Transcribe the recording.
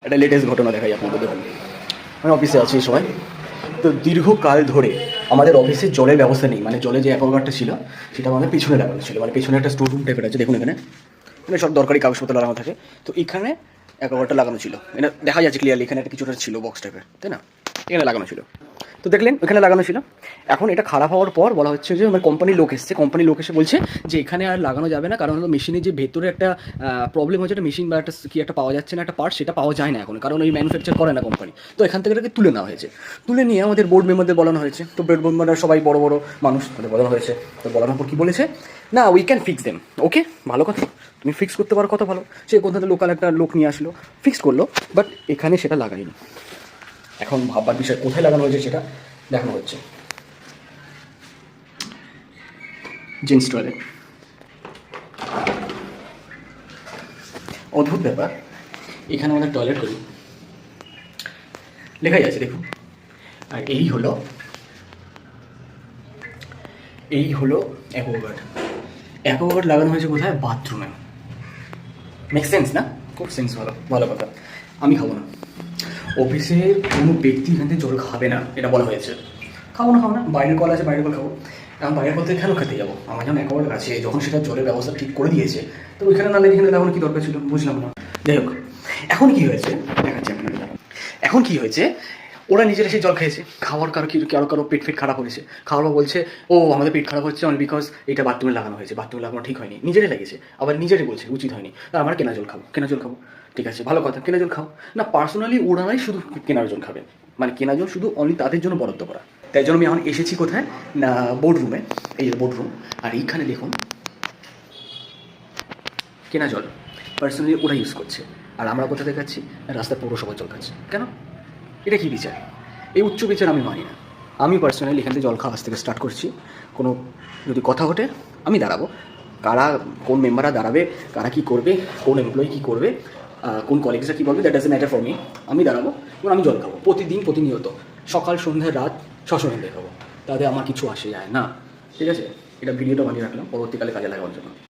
একটা লেটেস্ট ঘটনা দেখাই আপনাদের। দেখুন, আমি অফিসে আছি সবাই, তো দীর্ঘকাল ধরে আমাদের অফিসে জলের ব্যবস্থা নেই। মানে জলে যে অ্যাকোয়াগার্ডটা ছিল সেটা আমাদের পেছনে লাগানো ছিল, মানে পেছনে একটা স্টোর রুম টাইপের আছে। দেখুন এখানে মানে সব দরকারি কাগজপত্র লাগানো থাকে, তো এখানে অ্যাকোয়াগার্ডটা লাগানো ছিল। এটা দেখা যাচ্ছে ক্লিয়ারলি, এখানে একটা কিছুটা ছিল বক্স টাইপের, তাই না? এখানে লাগানো ছিল, তো দেখলেন এখানে লাগানো ছিল। এখন এটা খারাপ হওয়ার পর বলা হচ্ছে যে আমার কোম্পানির লোক এসছে, কোম্পানির লোক এসে বলছে যে এখানে আর লাগানো যাবে না, কারণ হলো মেশিনের যে ভেতরে একটা প্রবলেম হচ্ছে, একটা মেশিন বা একটা কি একটা পাওয়া যাচ্ছে না, একটা পার্ট, সেটা পাওয়া যায় না এখন, কারণ ওই ম্যানুফ্যাকচার করে না কোম্পানি। তো এখান থেকে এটাকে তুলে নেওয়া হয়েছে। তুলে নিয়ে আমাদের বোর্ড মেম্বারদের বলানো হয়েছে, তো বোর্ড মেম্বাররা সবাই বড় বড় মানুষ, তাদের বলানো হয়েছে। তো বলানোর পর কী বলেছে, না উই ক্যান ফিক্স দেম। ওকে, ভালো কথা, তুমি ফিক্স করতে পারো, কথা ভালো। সে কোথা থেকে লোকাল একটা লোক নিয়ে আসলো, ফিক্স করলো, বাট এখানে সেটা লাগাইনি। এখন ভাববার বিষয়, কোথায় লাগানো হয়েছে সেটা দেখানো হচ্ছে। জেন্টস টয়লেট, অদ্ভুত ব্যাপার। এখানে আমাদের টয়লেট করি লেখাই আছে, দেখুন। আর এই হলো অ্যাকোয়াগার্ড। অ্যাকোয়াগার্ড লাগানো হয়েছে কোথায়? বাথরুমে। মেক সেন্স না? খুব সেন্স, ভালো ভালো কথা। আমি খাবো না, অফিসের কোনো ব্যক্তি এখান থেকে জল খাবে না, এটা বলা হয়েছে। খাবো না, বাইরের কল আছে, বাইরের কল খাবো। কারণ বাইরের কল থেকে কেন খেতে যাবো? আমার যখন অ্যাকোয়ার্ড আছে, যখন সেটা জলের ব্যবস্থা ঠিক করে দিয়েছে, তো ওইখানে না এখানে লাগানোর কী দরকার ছিল, বুঝলাম না। যাই হোক, এখন কী হয়েছে দেখাচ্ছি আপনাকে। এখন কী হয়েছে, ওরা নিজেরা সেই জল খেয়েছে, খাওয়ার কারো পেট খারাপ হয়েছে। খাওয়ার পর বলছে ও আমাদের পেট খারাপ হচ্ছে অনলি বিকজ এটা বাথরুমে লাগানো হয়েছে, বাথরুমে লাগানো ঠিক হয়নি, নিজেরাই লেগেছে। আবার নিজেরাই বলছে উচিত হয়নি, আর আমরা কেনা জল খাবো। ঠিক আছে, ভালো কথা, কেনা জল খাও না। পার্সোনালি ওরাই শুধু কেনার জল খাবে, মানে কেনা জল শুধু অনলি তাদের জন্য বরাদ্দ করা। তাই জন্য আমি এখন এসেছি কোথায় না, বোর্ড রুমে। এই যে বোর্ড রুম, আর এইখানে দেখুন কেনা জল পার্সোনালি ওরা ইউজ করছে, আর আমরা কোথা থেকে খাচ্ছি? রাস্তায় পৌরসভার জল খাচ্ছি। কেন? এটা কী বিচার? এই উচ্চ বিচার আমি মানি না। আমি পার্সোনালি এখান থেকে জল খাওয়া আজ থেকে স্টার্ট করছি। কোনো যদি কথা ঘটে আমি দাঁড়াবো, কারা কোন মেম্বাররা দাঁড়াবে, কারা কী করবে, কোন এমপ্লয়ি কী করবে, কোন কলিগসরা কী বলবে, that doesn't matter for me. আমি দাঁড়াবো এবং আমি জল খাবো প্রতিদিন, প্রতিনিয়ত, সকাল সন্ধ্যা রাত, সশরীরে খাবো, তাতে আমার কিছু আসে যায় না। ঠিক আছে, এটা ভিডিওটা বানিয়ে রাখলাম পরবর্তীকালে কাজে লাগানোর জন্য।